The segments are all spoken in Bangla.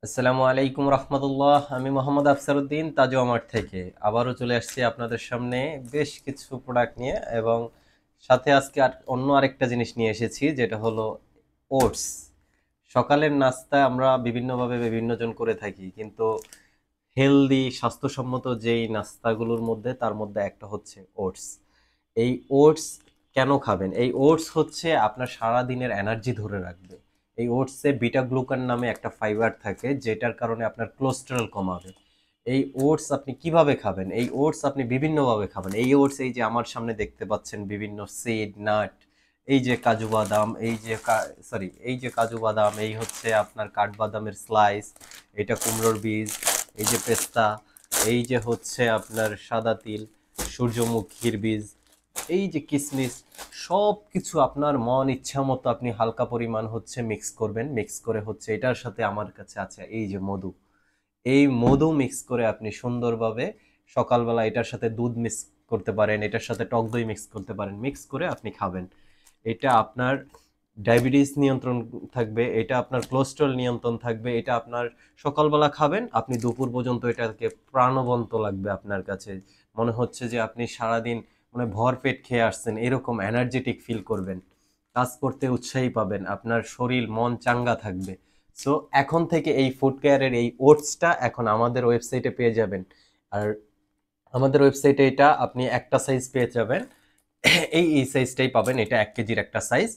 আসসালামু আলাইকুম রহমতুল্লাহ। আমি মোহাম্মদ আফসারউদ্দিন তাজু আমার থেকে আবারও চলে আসছি আপনাদের সামনে বেশ কিছু প্রোডাক্ট নিয়ে, এবং সাথে আজকে অন্য আরেকটা জিনিস নিয়ে এসেছি, যেটা হলো ওটস। সকালের নাস্তা আমরা বিভিন্নভাবে বিভিন্ন জন করে থাকি, কিন্তু হেলদি স্বাস্থ্যসম্মত যেই নাস্তাগুলোর মধ্যে তার মধ্যে একটা হচ্ছে ওটস। এই ওটস কেন খাবেন? এই ওটস হচ্ছে আপনার সারা দিনের এনার্জি ধরে রাখবে। এই ওটসে বিটা গ্লুকান নামে একটা ফাইবার থাকে, যেটার কারণে আপনার কোলেস্টেরল কমাবে। এই ওটস আপনি কিভাবে খাবেন? এই ওটস আপনি বিভিন্নভাবে খাবেন। এই ওটস, এই যে আমার সামনে দেখতে পাচ্ছেন বিভিন্ন সিড নাট, এই যে কাজু বাদাম, এই যে কাজু বাদাম, এই হচ্ছে আপনার কাঠবাদামের স্লাইস, এটা কুমড়োর বীজ, এই যে পেস্তা, এই যে হচ্ছে আপনার সাদা তিল, সূর্যমুখীর বীজ, এই যে কিসমিস, সব কিছু আপনার মন ইচ্ছা মতো আপনি হালকা পরিমাণ হচ্ছে মিক্স করবেন। মিক্স করে হচ্ছে এটার সাথে আমার কাছে আছে এই যে মধু। এই মধু মিক্স করে আপনি সুন্দরভাবে সকালবেলা এটার সাথে দুধ মিক্স করতে পারেন, এটার সাথে টক দই মিক্স করতে পারেন, মিক্স করে আপনি খাবেন। এটা আপনার ডায়াবেটিস নিয়ন্ত্রণ থাকবে, এটা আপনার কোলেস্টেরল নিয়ন্ত্রণ থাকবে, এটা আপনার সকালবেলা খাবেন, আপনি দুপুর পর্যন্ত এটাকে প্রাণবন্ত লাগবে আপনার কাছে। মনে হচ্ছে যে আপনি সারাদিন মানে ভরপেট খেয়ে আসছেন, এরকম এনার্জেটিক ফিল করবেন, কাজ করতে উৎসাহী পাবেন, আপনার শরীর মন চাঙ্গা থাকবে। সো এখন থেকে এই ফুড কেয়ারের এই ওটসটা এখন আমাদের ওয়েবসাইটে পেয়ে যাবেন। আর আমাদের ওয়েবসাইটে এটা আপনি একটা সাইজ পেয়ে যাবেন। এই সাইজটাই পাবেন, এটা 1 কেজির একটা সাইজ।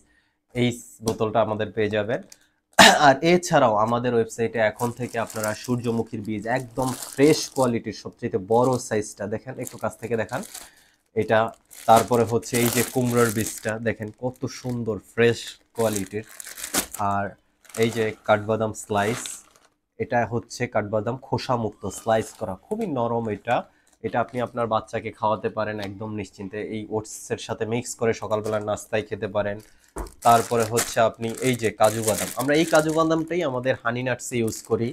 এই বোতলটা আমাদের পেয়ে যাবেন। আর এছাড়াও আমাদের ওয়েবসাইটে এখন থেকে আপনারা সূর্যমুখীর বীজ একদম ফ্রেশ কোয়ালিটির সবচেয়ে বড় সাইজটা দেখেন, একটু কাছ থেকে দেখান এটা। তারপরে হচ্ছে এই যে কুমড়োর বীজটা দেখেন কত সুন্দর ফ্রেশ কোয়ালিটির। আর এই যে কাঠবাদাম স্লাইস, এটা হচ্ছে কাঠবাদাম খোসা মুক্ত স্লাইস করা, খুবই নরম এটা। এটা আপনি আপনার বাচ্চাকে খাওয়াতে পারেন একদম নিশ্চিন্তে, এই ওটসের সাথে মিক্স করে সকালবেলার নাস্তায় খেতে পারেন। তারপরে হচ্ছে আপনি এই যে কাজু বাদাম, আমরা এই কাজু বাদামটাই আমাদের হানি নাটসে ইউজ করি।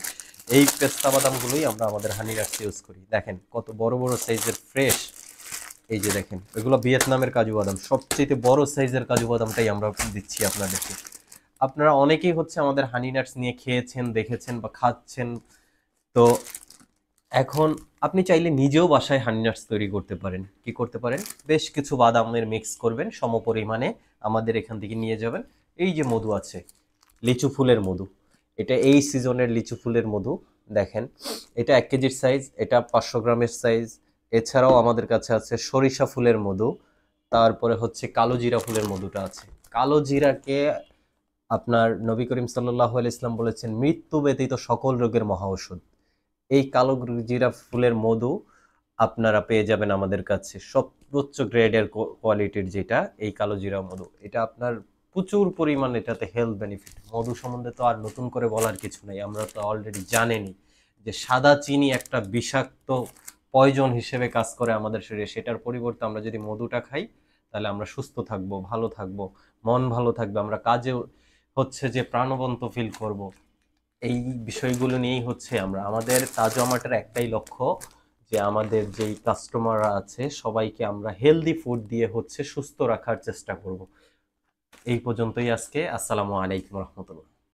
এই পেস্তা বাদামগুলোই আমরা আমাদের হানি নাটসে ইউজ করি। দেখেন কত বড় বড় সাইজের ফ্রেশ, এই যে দেখেন এগুলো ভিয়েতনামের কাজু বাদাম, সবচেয়ে বড় সাইজের কাজু বাদামটাই আমরা দিচ্ছি আপনাদেরকে। আপনারা অনেকেই হচ্ছে আমাদের হানি নাটস নিয়ে খেয়েছেন, দেখেছেন বা খাচ্ছেন। তো এখন আপনি চাইলে নিজেও বাসায় হানি নাটস তৈরি করতে পারেন। কি করতে পারেন? বেশ কিছু বাদামের মিক্স করবেন সমপরিমাণে, আমাদের এখান থেকে নিয়ে যাবেন। এই যে মধু আছে, লিচু ফুলের মধু, এটা এই সিজনের লিচু ফুলের মধু। দেখেন এটা 1 কেজির সাইজ, এটা 500 গ্রামের সাইজ। এছাড়াও আমাদের কাছে আছে সরিষা ফুলের মধু, তারপরে হচ্ছে কালো জিরা ফুলের মধুটা আছে। কালো জিরাকে আপনার নবী করিম সাল্লাল্লাহু আলাইহি ইসলাম বলেছেন মৃত্যু ব্যতীত সকল রোগের মহা ঔষধ। এই কালো জিরা ফুলের মধু আপনারা পেয়ে যাবেন আমাদের কাছে সর্বোচ্চ গ্রেডের কোয়ালিটির, যেটা এই কালো জিরা মধু। এটা আপনার প্রচুর পরিমাণে এটাতে হেলথ বেনিফিট। মধু সম্বন্ধে তো আর নতুন করে বলার কিছু নাই, আমরা তো অলরেডি জানেনি যে সাদা চিনি একটা বিষাক্ত পয়জন হিসেবে কাজ করে আমাদের শরীরে। সেটার পরিবর্তে আমরা যদি মধুটা খাই তাহলে আমরা সুস্থ থাকবো, ভালো থাকবো, মন ভালো থাকবে, আমরা কাজে হচ্ছে যে প্রাণবন্ত ফিল করব। এই বিষয়গুলো নিয়েই হচ্ছে আমরা আমাদের তাজা মার্টের একটাই লক্ষ্য, যে আমাদের যেই কাস্টমাররা আছে সবাইকে আমরা হেলদি ফুড দিয়ে হচ্ছে সুস্থ রাখার চেষ্টা করব। এই পর্যন্তই আজকে। আসসালামু আলাইকুম রহমতুল্লাহ।